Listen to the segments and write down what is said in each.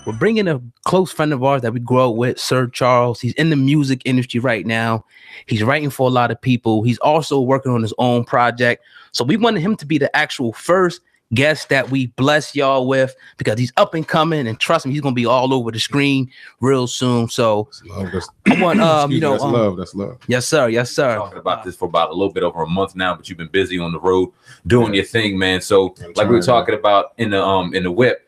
We're bringing a close friend of ours that we grew up with, Sir Charles. He's in the music industry right now. He's writing for a lot of people. He's also working on his own project. So we wanted him to be the actual first guest that we bless y'all with, because he's up and coming, and trust me, he's gonna be all over the screen real soon. So I want that's love. Yes, sir. Yes, sir. Talking about this for about a little bit over a month now, but you've been busy on the road doing your thing, man. So like we were talking about in the whip,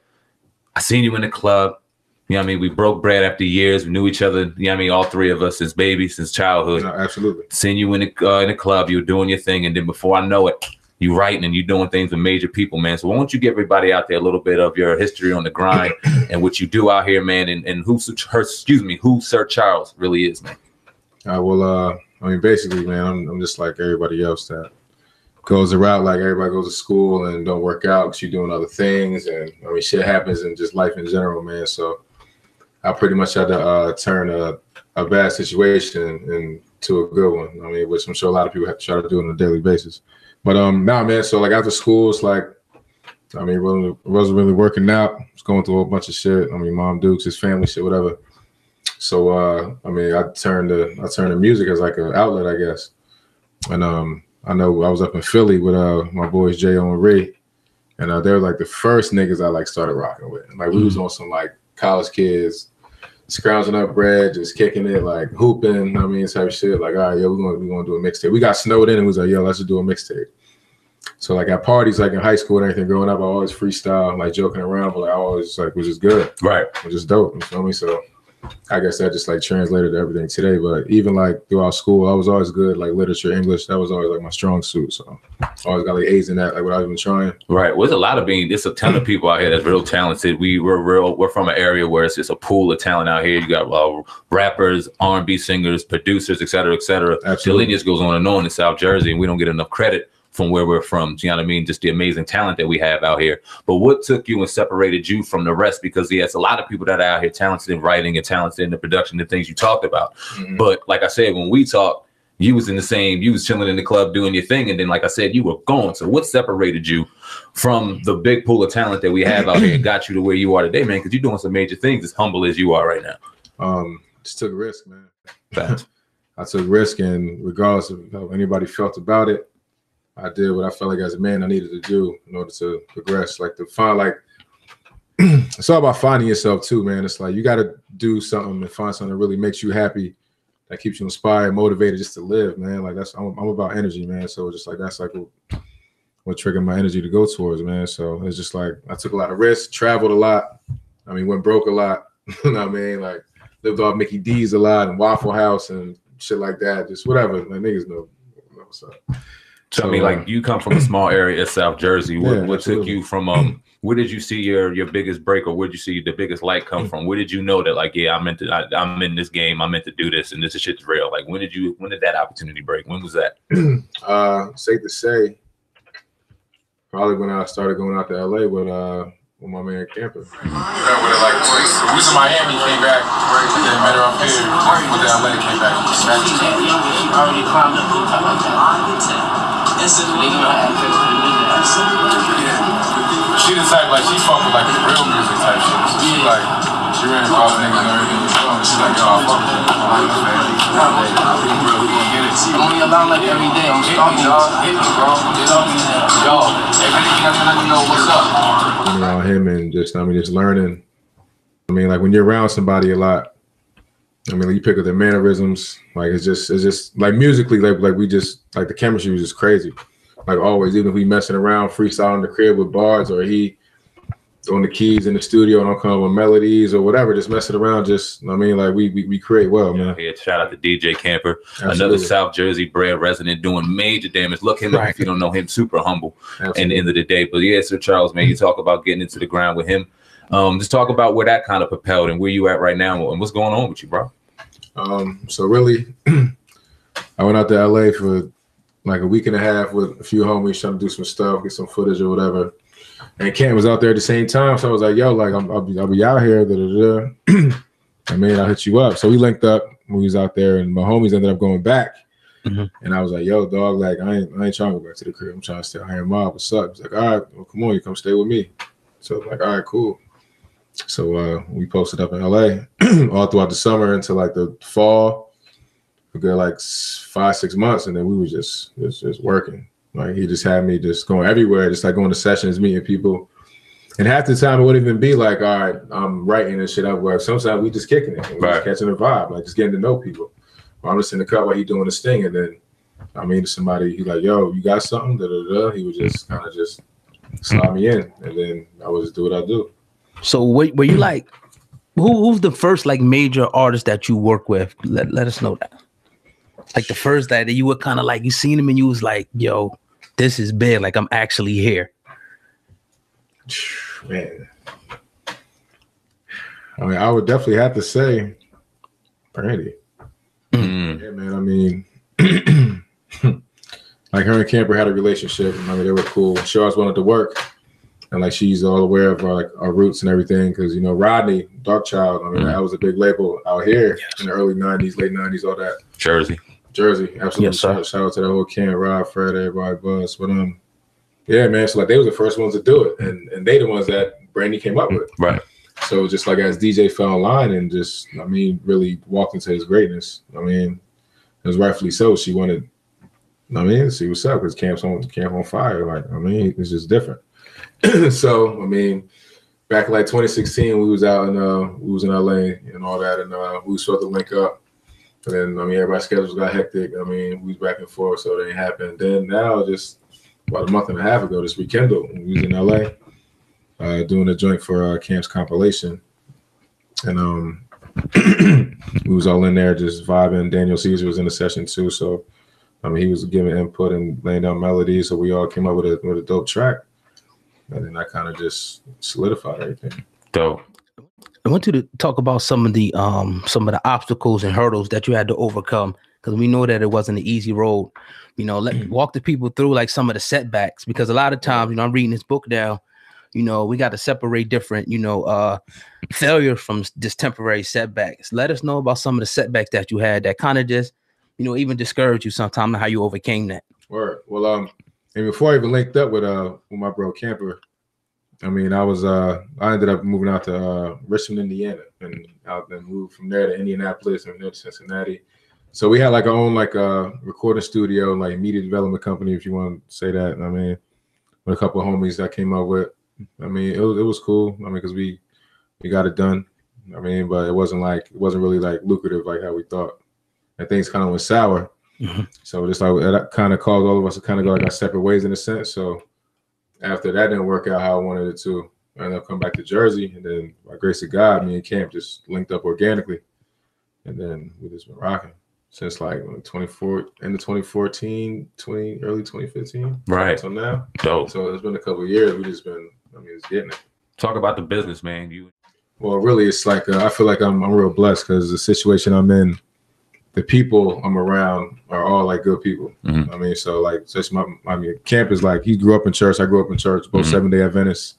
I seen you in the club. You know what I mean? We broke bread after years. We knew each other, you know what I mean, all three of us since babies, since childhood. No, absolutely. Seen you in the club, you were doing your thing, and then before I know it, you writing and you doing things with major people, man. So why don't you give everybody out there a little bit of your history on the grind and what you do out here, man, and who Sir Charles really is, man. Well, I mean, basically, man, I'm just like everybody else that goes the route like everybody goes to school and don't work out because you're doing other things, and I mean, shit happens in just life in general, man. So I pretty much had to turn a bad situation into a good one. I mean, which I'm sure a lot of people have to try to do on a daily basis. But nah, man. So like after school, it's like, I mean, wasn't really working out. I was going through a whole bunch of shit. I mean, Mom Dukes, his family shit, whatever. So I mean, I turned to music as like an outlet, I guess. And I know I was up in Philly with my boys J.O. and Ray, and they were like the first niggas I like started rocking with. Like we was on some like college kids scrounging up bread, just kicking it, like hooping, I mean, type shit. Like, all right, yo, we're gonna do a mixtape. We got snowed in and was like, yo, let's just do a mixtape. So like at parties, like in high school and everything, growing up, I always freestyle, like joking around, but like I always like was just good, right? Was just dope. You feel me? So I guess that just like translated to everything today. But even like throughout school, I was always good, like literature, English. That was always like my strong suit. So I always got like A's in that, like without even trying. Right. Well, there's a lot of there's a ton of people out here that's real talented. We're from an area where it's just a pool of talent out here. You got rappers, R&B singers, producers, et cetera, et cetera. Absolutely. The lineage goes on and on in South Jersey, and we don't get enough credit from where we're from. You know what I mean? Just the amazing talent that we have out here. But what took you and separated you from the rest? Because yes, a lot of people that are out here talented in writing and talented in the production and things you talked about. But like I said, when we talked, you was chilling in the club doing your thing. And then, like I said, you were gone. So what separated you from the big pool of talent that we have out here and got you to where you are today, man? Because you're doing some major things as humble as you are right now. Just took a risk, man. I took a risk, and regardless of how anybody felt about it, I did what I felt like as a man I needed to do in order to progress. Like to find, like, it's all about finding yourself too, man. It's like you got to do something and find something that really makes you happy, that keeps you inspired, motivated just to live, man. Like I'm about energy, man. So just like that's like what triggered my energy to go towards, man. So it's just like I took a lot of risks, traveled a lot. I mean, went broke a lot. You know what I mean? Like lived off Mickey D's a lot and Waffle House and shit like that. Just whatever. Like niggas know what's up. So, I mean, like you come from a small area of South Jersey. What took you from where did you see your biggest break, or where did you see the biggest light come from? Where did you know that, like, yeah, I'm in this game, I'm meant to do this, and this shit's real? Like, when did that opportunity break? When was that? Safe to say, probably when I started going out to LA with my man Camper. We was in Miami, came back, then met her up here, went to LA, came back. Already climbed up the top like that. Instantly, She the type, like, she fuck with like the real music type shit. So she like, she ran across niggas and everything. She's like, yo, I fuck with you. I'm only around like every day. I'm stalking y'all. Yo, if anything, I'm gonna let you know what's up. Around him and just, I mean, just learning. I mean, like when you're around somebody a lot, I mean, like you pick up their mannerisms. Like it's just like musically, like we just like the chemistry was just crazy. Like always, even if we messing around, freestyling the crib with bars, or he on the keys in the studio and I'm coming with melodies or whatever, just messing around. Just, I mean, like we create well, man. Yeah, shout out to DJ Camper, another South Jersey bred resident doing major damage. Look him up if you don't know him. Super humble. In the end of the day. But yeah, Sir Charles, man, you talk about getting into the ground with him. Just talk about where that kind of propelled and where you at right now and what's going on with you, bro. So really, I went out to LA for like a week and a half with a few homies trying to do some stuff, get some footage or whatever. And Cam was out there at the same time, so I was like, "Yo, like I'll be out here." I mean, I'll hit you up. So we linked up when we was out there, and my homies ended up going back And I was like, yo, dog, like I ain't trying to go back to the crib. I'm trying to stay out here in Mob. What's up? He's like, all right, well, come on, you come stay with me. So I'm like, all right, cool. So we posted up in LA all throughout the summer until like the fall. We got like 5-6 months, and then we were just working. Like he just had me just going everywhere, just like going to sessions, meeting people. And half the time it wouldn't even be like, all right, I'm writing and shit up. Where sometimes we just kicking it, and we just catching a vibe, like just getting to know people. I'm just in the cut while he doing this thing, and then I mean somebody, he like, yo, you got something? Da, da, da. He would just kind of just slide me in, and then I would just do what I do. So were you like, who's the first like major artist that you work with? Let us know that. Like the first that you were kind of like, you seen him and you was like, yo, this is big. Like I'm actually here. Man, I mean, I would definitely have to say Brandy. Yeah, man. I mean, like her and Camper had a relationship. I mean, they were cool. She always wanted to work, and like she's all aware of our roots and everything. Because you know, Rodney, Darkchild. I mean, that was a big label out here in the early '90s, late '90s, all that. Jersey, absolutely. Yes, shout out to that whole camp, Rod, Fred, everybody, Buzz. But yeah, man. So like they was the first ones to do it, and they the ones that Brandy came up with. Right. So just like as DJ fell in line and just, I mean, really walked into his greatness. I mean, it was rightfully so. She wanted, I mean, see what's up because camp on fire. Like, I mean, it's just different. So I mean, back in like 2016, we was out in LA and all that, and we was supposed to link up. And then I mean, everybody's schedules got hectic. I mean, we was back and forth, so it ain't happened. Then now, just about a month and a half ago, this rekindled. We was in LA. Doing a joint for Camp's compilation, and we was all in there just vibing. Daniel Caesar was in the session too, so I mean he was giving input and laying down melodies. So we all came up with a dope track, and then that kind of just solidified everything. Dope. I want you to talk about some of the obstacles and hurdles that you had to overcome, because we know that it wasn't an easy road. You know, walk the people through like some of the setbacks, because a lot of times, you know, I'm reading this book now. You know, we got to separate different, you know, failure from just temporary setbacks. Let us know about some of the setbacks that you had that kind of just, you know, even discouraged you sometimes, and how you overcame that. Word. Well, and before I even linked up with my bro Camper, I mean, I ended up moving out to Richmond, Indiana, and then moved from there to Indianapolis and then to Cincinnati. So we had like our own like recording studio, like media development company, if you want to say that. I mean, with a couple of homies that came up with. I mean, it was cool. I mean, because we got it done. I mean, but it wasn't really like lucrative like how we thought. And things kind of went sour. So just like that kind of caused all of us to kind of go like our separate ways in a sense. So after that didn't work out how I wanted it to, I ended up coming back to Jersey, and then by grace of God, me and Camp just linked up organically, and then we just been rocking since like end of 2014, early 2015, right? So now, dope. So it's been a couple of years. We just been, I mean, it's getting it. Talk about the business, man. Well, really, it's like I feel like I'm real blessed because the situation I'm in, the people I'm around are all like good people. I mean, so like, just Camp is like, he grew up in church. I grew up in church, both Seventh-day Adventists.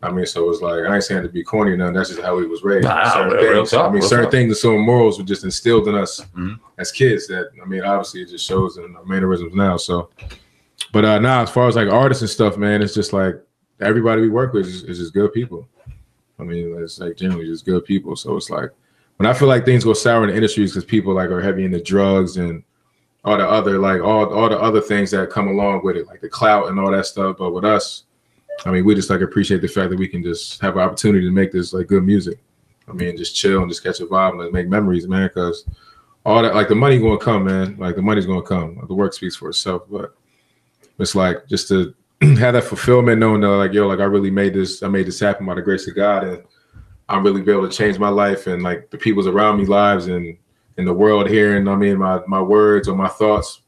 I mean, so it's like, I ain't saying to be corny or nothing. That's just how he was raised. Certain things and certain morals were just instilled in us as kids that, I mean, obviously it just shows in our mannerisms now. So, but now as far as like artists and stuff, man, it's just like everybody we work with is just good people. I mean, it's like generally just good people. So it's like, when I feel like things go sour in the industries because people like are heavy into drugs and all the other, like all the other things that come along with it, like the clout and all that stuff. But with us, I mean, we just like appreciate the fact that we can just have an opportunity to make this like good music. I mean, just chill and just catch a vibe and like make memories, man. Because all that, like the money gonna come, man. Like the money's gonna come. The work speaks for itself. But it's like just to have that fulfillment, knowing that like, yo, like I really made this. I made this happen by the grace of God, and I'm really be able to change my life and like the people's around me lives and in the world here. And I mean, my words or my thoughts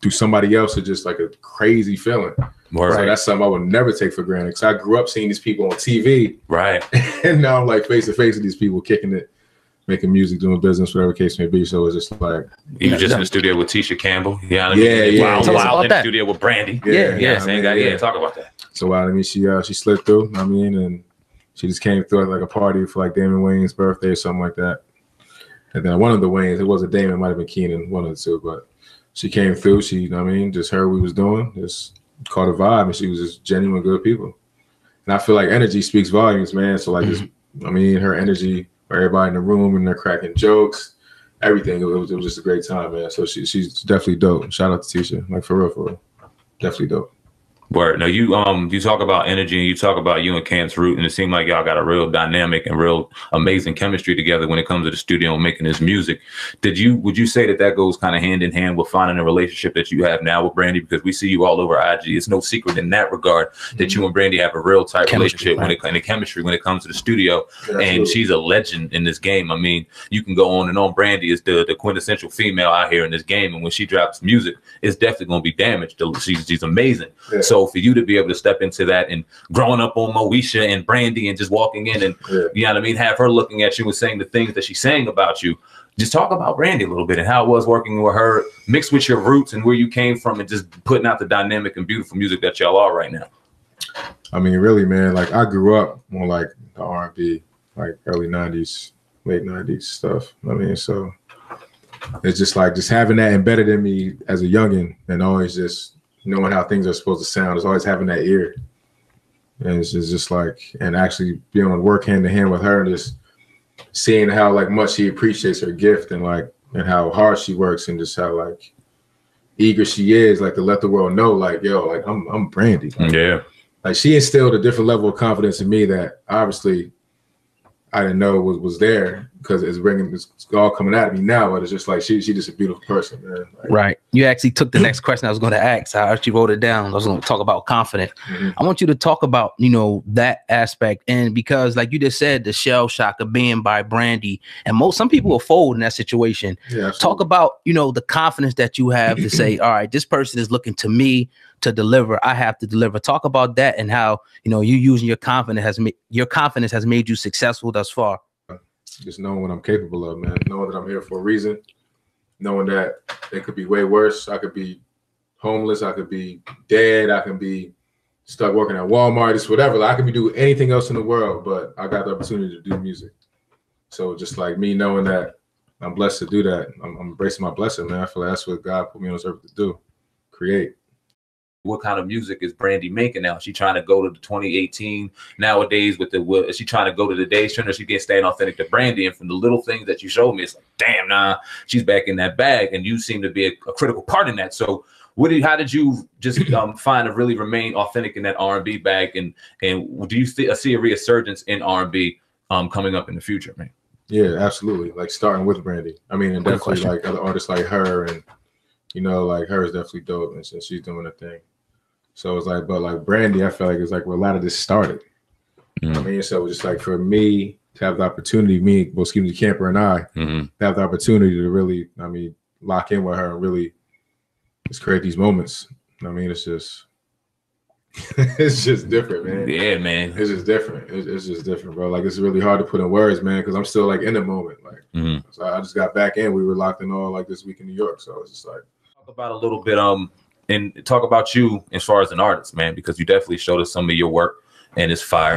through somebody else are just like a crazy feeling. Right. So that's something I would never take for granted. Because I grew up seeing these people on TV. Right. And now I'm like face to face with these people, kicking it, making music, doing business, whatever the case may be. So it's just like. You were just in the studio with Tisha Campbell. Yeah. I mean, yeah. Wow. In the studio with Brandy. Yeah. Same guy. Yeah. Talk about that. So I mean, she slid through, I mean, and she just came through at like a party for like Damon Wayne's birthday or something like that. And then one of the Waynes, it wasn't Damon, it might have been Keenan, one of the two, but she came through. She, you know what I mean, just heard what we was doing, just caught a vibe, and she was just genuine good people. And I feel like energy speaks volumes, man. So like, just, I mean, her energy, everybody in the room, and they're cracking jokes, everything. It was just a great time, man. So she's definitely dope. Shout out to Tisha, like for real, definitely dope. Word. Now you talk about energy and you talk about you and Camp's Root, and it seemed like y'all got a real dynamic and real amazing chemistry together when it comes to the studio and making this music. Would you say that goes kind of hand in hand with finding a relationship that you have now with Brandy? Because we see you all over IG. It's no secret in that regard that you and Brandy have a real tight relationship when it chemistry when it comes to the studio. Yeah, and she's a legend in this game. I mean, you can go on and on. Brandy is the quintessential female out here in this game, and when she drops music, it's definitely going to be damaged. She's amazing. Yeah. So for you to be able to step into that and growing up on Moesha and Brandy and just walking in and you know what I mean, have her looking at you and saying the things that she's saying about you. Just talk about Brandy a little bit and how it was working with her, mixed with your roots and where you came from, and just putting out the dynamic and beautiful music that y'all are right now. I mean, really, man, like I grew up on like the R&B, like early 90s, late 90s stuff. I mean, so it's just like just having that embedded in me as a youngin' and always just knowing how things are supposed to sound. Is always having that ear. And it's just like, and actually being able to work hand in hand with her and just seeing how like much she appreciates her gift and like, and how hard she works and just how like eager she is, like to let the world know, like, yo, like I'm Brandy. Like, yeah. Like she instilled a different level of confidence in me that obviously I didn't know was there, because it's all coming out of me now, but it's just like she's just a beautiful person, man. Like, right. You actually took the next question I was going to ask. I actually wrote it down. I was going to talk about confidence. I want you to talk about, you know, that aspect. And because like you just said, the shell shock of being by Brandy, and some people will fold in that situation. Yeah, talk about, you know, the confidence that you have to say, all right, this person is looking to me to deliver. I have to deliver. Talk about that and how, you know, you using your confidence has made you successful thus far. Just knowing what I'm capable of, man. Knowing that I'm here for a reason. Knowing that it could be way worse. I could be homeless. I could be dead. I can be stuck working at Walmart. It's whatever. Like, I could be doing anything else in the world, but I got the opportunity to do music. So just like me knowing that I'm blessed to do that, I'm embracing my blessing, man. I feel like that's what God put me on this earth to do. Create. What kind of music is Brandy making now? Is she trying to go to the 2018 nowadays with is she trying to go to the days trend, or she getting staying authentic to Brandy? And from the little things that you showed me, it's like, damn, nah, she's back in that bag, and you seem to be a critical part in that. So how did you just find to really remain authentic in that R&B bag? And do you see a resurgence in R&B coming up in the future, man? Yeah, absolutely. Like starting with Brandy. I mean, and definitely like other artists like her, and you know, like her is definitely dope, and since she's doing her thing. So it's like, but like Brandy, I feel like it's like where a lot of this started. I mean, so just like for me to have the opportunity, Camper and I have the opportunity to really, I mean, lock in with her and really just create these moments. I mean, it's just different, man. Yeah, man. It's just different. It's just different, bro. Like, it's really hard to put in words, man, because I'm still like in the moment. Like, so I just got back in. We were locked in all like this week in New York. So it's just like, talk about a little bit, and talk about you as far as an artist, man, because you definitely showed us some of your work, and it's fire.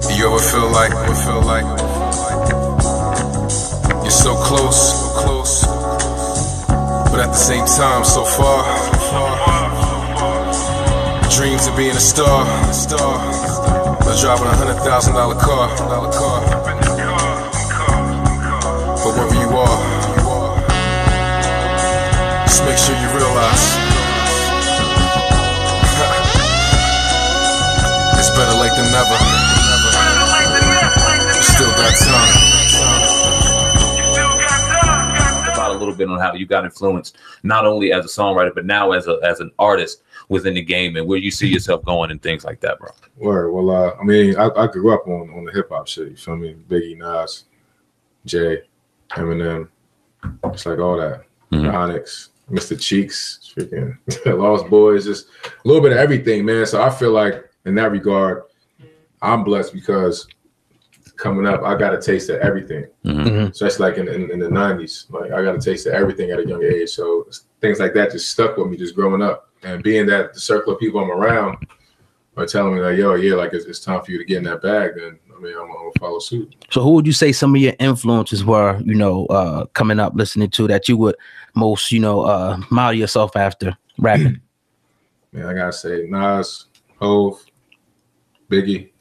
You ever feel like you're so close, but at the same time so far? Dreams of being a star, or driving $100,000 car. But wherever you are, just make sure you realize it's better late than never. You still got time. Talk about a little bit on how you got influenced, not only as a songwriter, but now as an artist within the game, and where you see yourself going and things like that, bro. Word. Well, I mean, I grew up on the hip hop shit. You feel me? Biggie, Nas, Jay, Eminem, just like all that. Onyx, Mr. Cheeks, freaking Lost Boys, just a little bit of everything, man. So I feel like in that regard, I'm blessed because coming up, I got a taste of everything. Especially like in the 90s. Like I got a taste of everything at a young age. So things like that just stuck with me just growing up. And being that the circle of people I'm around are telling me like, yo, yeah, like it's time for you to get in that bag, then I mean, I'm gonna follow suit. So who would you say some of your influences were, coming up listening to that you would most, model yourself after rapping? Man, I gotta say Nas, Hov, Biggie.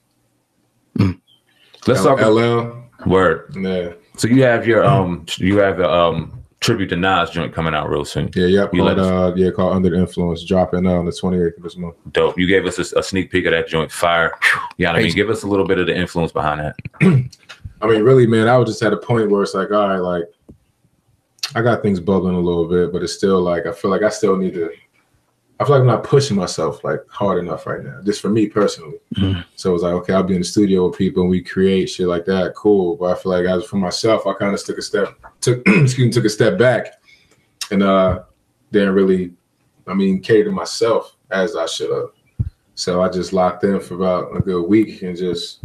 Let's talk LL. Word. Yeah. So you have your the tribute to Nas joint coming out real soon. Yeah, yep. Called Under the Influence, dropping on the 28th of this month. Dope. You gave us a sneak peek of that joint. Fire. You know what I mean? Give us a little bit of the influence behind that. I mean, really, man, I was just at a point where it's like, all right, like I got things bubbling a little bit, but it's still like I feel like I still need to. I feel like I'm not pushing myself like hard enough right now, just for me personally. Mm-hmm. So it was like, okay, I'll be in the studio with people and we create shit like that. Cool. But I feel like for myself, I kind of took a step back and didn't really, cater to myself as I should have. So I just locked in for about a good week and just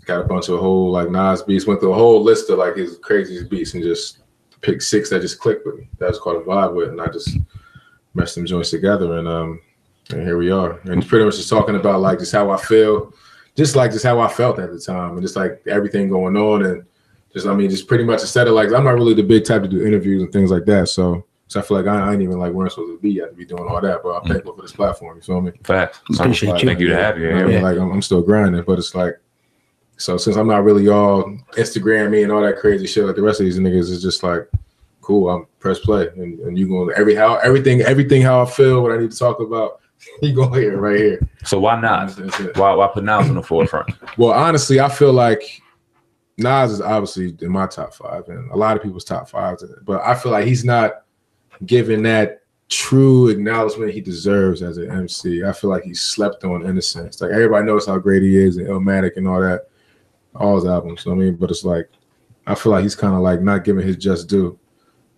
got a bunch of whole like Nas beats, went through a whole list of like his craziest beats and just picked 6 that just clicked with me. That was called a vibe with, and I just meshed them joints together, and here we are. And pretty much just talking about like just how I feel, just how I felt at the time, and just like everything going on, and just pretty much instead of like I'm not really the big type to do interviews and things like that, so I feel like I ain't even like where I'm supposed to be yet to be doing all that, but I'm thankful for this platform. You feel me? Facts. Appreciate you. Thank you to have you here. Like I'm still grinding, but it's like so since I'm not really all Instagram and all that crazy shit like the rest of these niggas, it's just like. Cool, I'm press play, and you going everything how I feel, what I need to talk about, you gonna hear it right here. So why Nas? Why put Nas on the forefront? Well, honestly, I feel like Nas is obviously in my top 5 and a lot of people's top 5s, but I feel like he's not given that true acknowledgement he deserves as an MC. I feel like he's slept on in a sense. Like everybody knows how great he is and Illmatic and all that, all his albums. But it's like I feel like he's kind of like not giving his just due.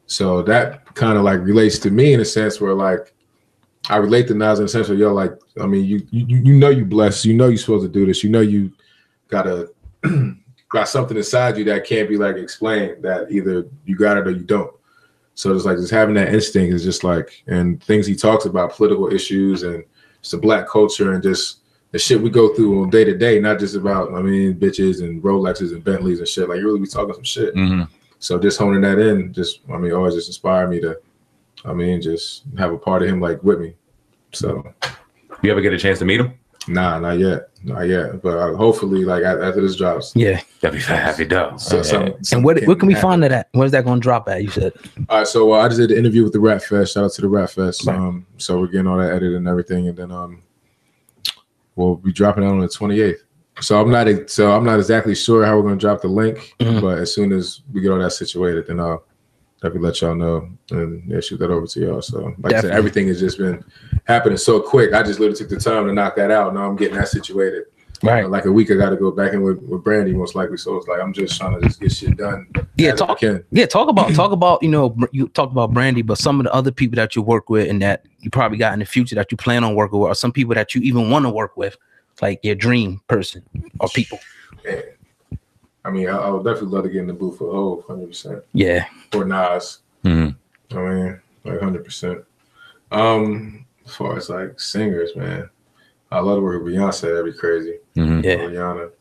So that kind of like relates to me in a sense where like I relate to Nas in a sense where you're like, you blessed, you're supposed to do this, you got something inside you that can't be like explained, that either you got it or you don't. So it's like just having that instinct is just like, and things he talks about, political issues and just the Black culture and just the shit we go through on day to day, not just about bitches and Rolexes and Bentleys and shit. Like you really be talking some shit. Mm-hmm. So just honing that in, always just inspired me to, just have a part of him like with me. So, you ever get a chance to meet him? Nah, not yet. But hopefully, like after this drops, yeah, that'd be happy dope. And what can we find it at? Where's that going to drop at? You said. All right, so I just did the interview with the Rap Fest. Shout out to the Rap Fest. Right. So we're getting all that edited and everything, and then we'll be dropping it on the 28th. So I'm not exactly sure how we're gonna drop the link, but as soon as we get all that situated, then I'll definitely let y'all know and shoot that over to y'all. So like I said, everything has just been happening so quick. I just literally took the time to knock that out. Now I'm getting that situated. Right. Like a week, I got to go back in with Brandy most likely. So it's like I'm just trying to just get shit done. Talk about you talk about Brandy, but some of the other people that you work with and that you probably got in the future that you plan on working with, or some people that you even want to work with. Like your dream person or people. Man. I would definitely love to get in the booth for Hov, 100%. Yeah. Or Nas. Mm-hmm. Like 100%. As far as like singers, man, I love to work with Beyonce. That'd be crazy. Mm-hmm. Yeah. Rihanna,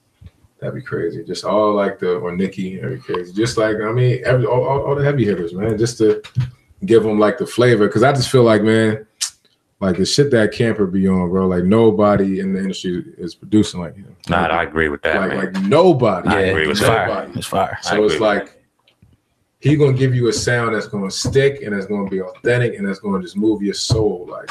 that'd be crazy. Just all like or Nicki, that'd be crazy. Just like all the heavy hitters, man. Just to give them like the flavor, because I just feel like, man. Like the shit that Camper be on, bro. Like nobody in the industry is producing like him. Nah, I agree with that. Like nobody. I agree with fire. It's fire. So it's like he gonna give you a sound that's gonna stick and that's gonna be authentic and that's gonna just move your soul. Like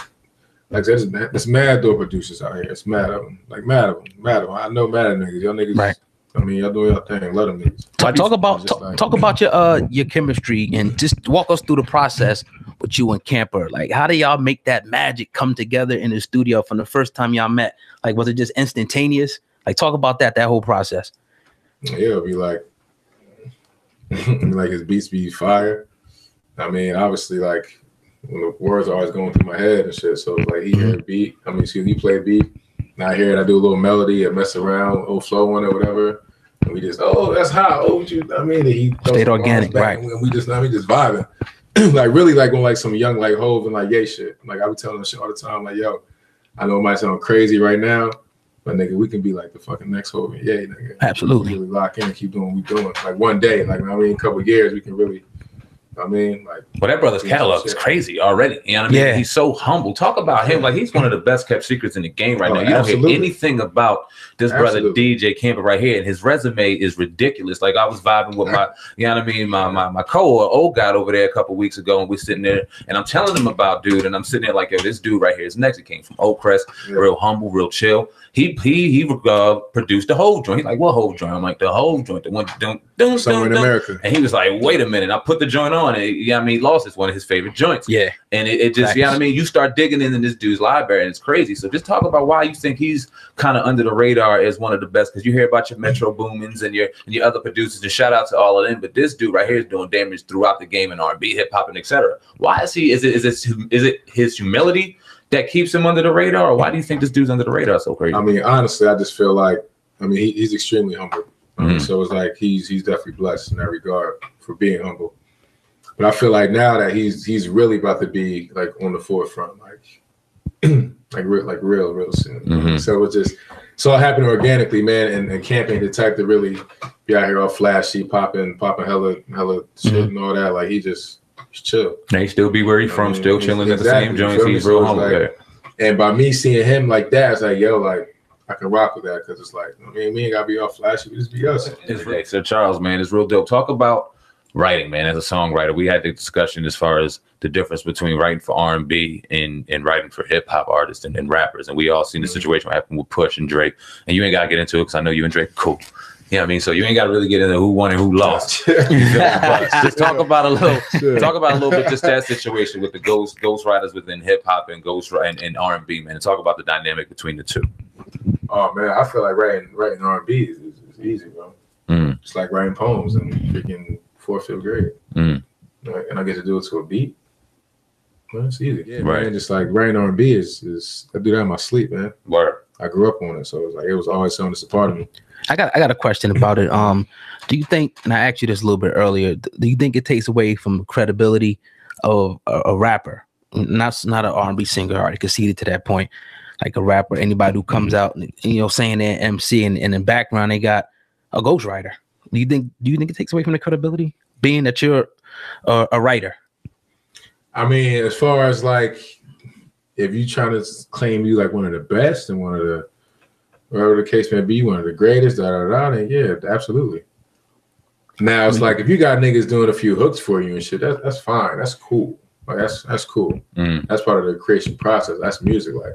there's mad dope producers out here. It's mad of them. Like mad of them. I know mad of niggas. Y'all niggas. Right. Y'all doing your thing. Let them niggas. Talk about your chemistry and just walk us through the process with you and Camper. Like, how do y'all make that magic come together in the studio from the first time y'all met? Like, was it just instantaneous? Like, talk about that whole process. Yeah, it'll be like his beats be fire. Obviously, like when the words are always going through my head and shit. So it's like he hear a beat. He play a beat. And I hear it. I do a little melody and mess around, little flow on it, whatever. And we just, that's hot. He stayed organic, right? And we just vibing. Like really like on like some young like Hov and like Ye shit. Like I was telling him shit all the time, like, yo, I know it might sound crazy right now, But nigga, we can be like the fucking next Hogan. Yeah, nigga. Absolutely. We really lock in and keep doing what we doing. Like one day, like I mean, a couple of years, we can really. I mean, like. Well, that brother's catalog is crazy already. You know what I mean? Yeah. He's so humble. Talk about him. Like, he's one of the best kept secrets in the game right now. You don't hear anything about this brother DJ Camper right here. And his resume is ridiculous. Like, I was vibing with my, you know what I mean, my old guy over there a couple weeks ago, and we're sitting there, and I'm telling him about dude, and I'm sitting there like, yo, this dude right here is next. He came from Oak Crest, real humble, real chill. He produced the whole joint. He's like, what whole joint? I'm like, the whole joint, the one Somewhere in America. And he was like, wait a minute. I put the joint on, and you know what I mean, Lost is one of his favorite joints. Yeah. And it just, you know what I mean, you start digging in this dude's library, and it's crazy. So just talk about why you think he's kind of under the radar as one of the best, because you hear about your Metro Boomins and your other producers, and shout out to all of them. But this dude right here is doing damage throughout the game in R&B, hip hop, and etc. Why is he? Is it his humility that keeps him under the radar, or why do you think this dude's under the radar so crazy? I mean, honestly, I just feel like, I mean, he's extremely humble. So it's like he's definitely blessed in that regard for being humble. But I feel like now that he's really about to be like on the forefront, like real soon. So it's all happening organically, man. And Camping Detective really be out here all flashy, popping hella shit and all that. Like he's chill. And he still be where he's from, still chilling at the same joints. He's real humble there. And by me seeing him like that, it's like, yo, like I can rock with that, because it's like, I mean, we ain't gotta be all flashy, we just be us. So Charles, man, it's real dope. Talk about writing, man. As a songwriter, we had the discussion as far as the difference between writing for R&B and writing for hip hop artists and rappers. And we all seen the situation what happened with Push and Drake. And you ain't gotta get into it, because I know you and Drake cool. You know what I mean? So you ain't got to really get into who won and who lost. Just talk about a little bit just that situation with the ghost writers within hip hop and and R&B, man. And talk about the dynamic between the two. Oh man, I feel like writing R&B is easy, bro. It's like writing poems in freaking 4th, 5th grade. Right? And I get to do it to a beat. Well, it's easy. Yeah, right. Man, just like writing R&B is I do that in my sleep, man. Word. I grew up on it, so it was always something that's a part of me. I got a question about it. Do you think, and I asked you this a little bit earlier, do you think it takes away from the credibility of a rapper, not an R&B singer? I already conceded to that point. Like a rapper, anybody who comes out, saying they're MC, and in the background they got a ghostwriter. Do you think it takes away from the credibility, being that you're a writer? I mean, as far as like, if you trying to claim you like one of the best and one of the, whatever the case may be, one of the greatest, then yeah, absolutely. Now it's like if you got niggas doing a few hooks for you and shit, that's fine. That's cool. Like that's cool. That's part of the creation process. That's music. Like,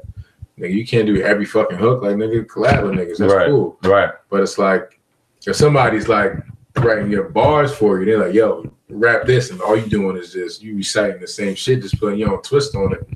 nigga, you can't do every fucking hook. Like, nigga, collab with niggas. That's cool. Right. But it's like if somebody's like writing your bars for you, they're like, yo, rap this, and all you doing is just you reciting the same shit, just putting your own twist on it.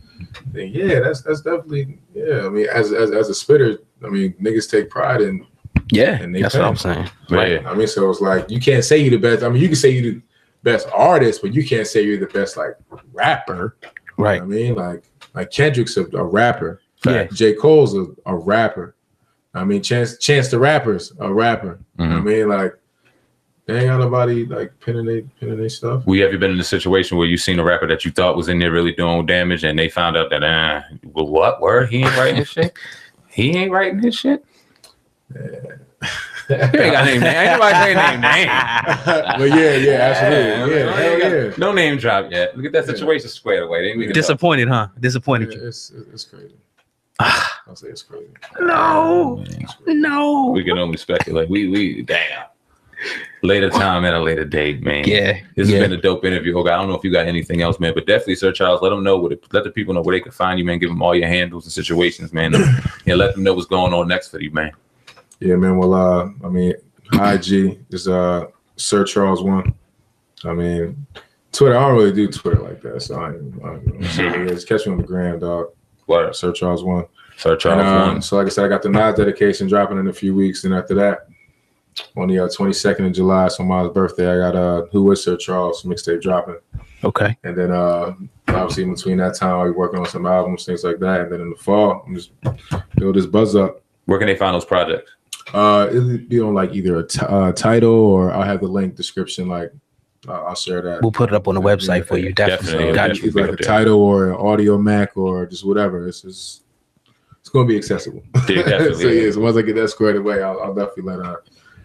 Then yeah, that's definitely, yeah. I mean, as a spitter, I mean, niggas take pride in. Yeah, that's what I'm saying. Right. Yeah. I mean, so it's like you can't say you're the best. I mean, you can say you're the best artist, but you can't say you're the best like rapper. Right. I mean, like Kendrick's a rapper. Yeah. J. Cole's a rapper. I mean, Chance the Rapper's a rapper. I mean, like, they ain't got nobody like pinning their stuff. Have you been in a situation where you seen a rapper that you thought was in there really doing damage, and they found out that well, what word? He ain't writing his shit. He ain't writing his shit. Yeah. You ain't got name. Ain't nobody say name. But yeah, absolutely. Yeah, hell yeah. No name drop yet. Look at that situation squared away. Disappointed, huh? Disappointed you. It's crazy. I'll say it's crazy. No. We can only speculate. We damn. Later time at a later date, man. Yeah. This has been a dope interview. Okay, I don't know if you got anything else, man, but definitely, Sir Charles, let the people know where they can find you, man. Give them all your handles and situations, man. Let them know what's going on next for you, man. Yeah, man. Well, I mean, IG is Sir Charles 1. I mean, Twitter, I don't really do Twitter like that, so I don't know. So just catch me on the gram, dog. What? Sir Charles 1. Sir Charles 1. So like I said, I got the Nas dedication dropping in a few weeks, and after that, on the 22nd of July, so my birthday, I got Who Is Sir Charles mixtape dropping. Okay. And then obviously in between that time, I'll be working on some albums, things like that. And then in the fall, I'm just build this buzz up. Where can they find those projects? It'll be on like either a title, or I'll have the link description. Like I'll share that. We'll put it up on the website for you. Definitely. Got you. Like a title or an audio Mac or just whatever. It's just it's going to be accessible. Yeah, definitely, So yeah, so once I get that squared away, I'll definitely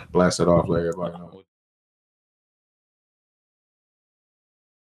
blast it off, let everybody know.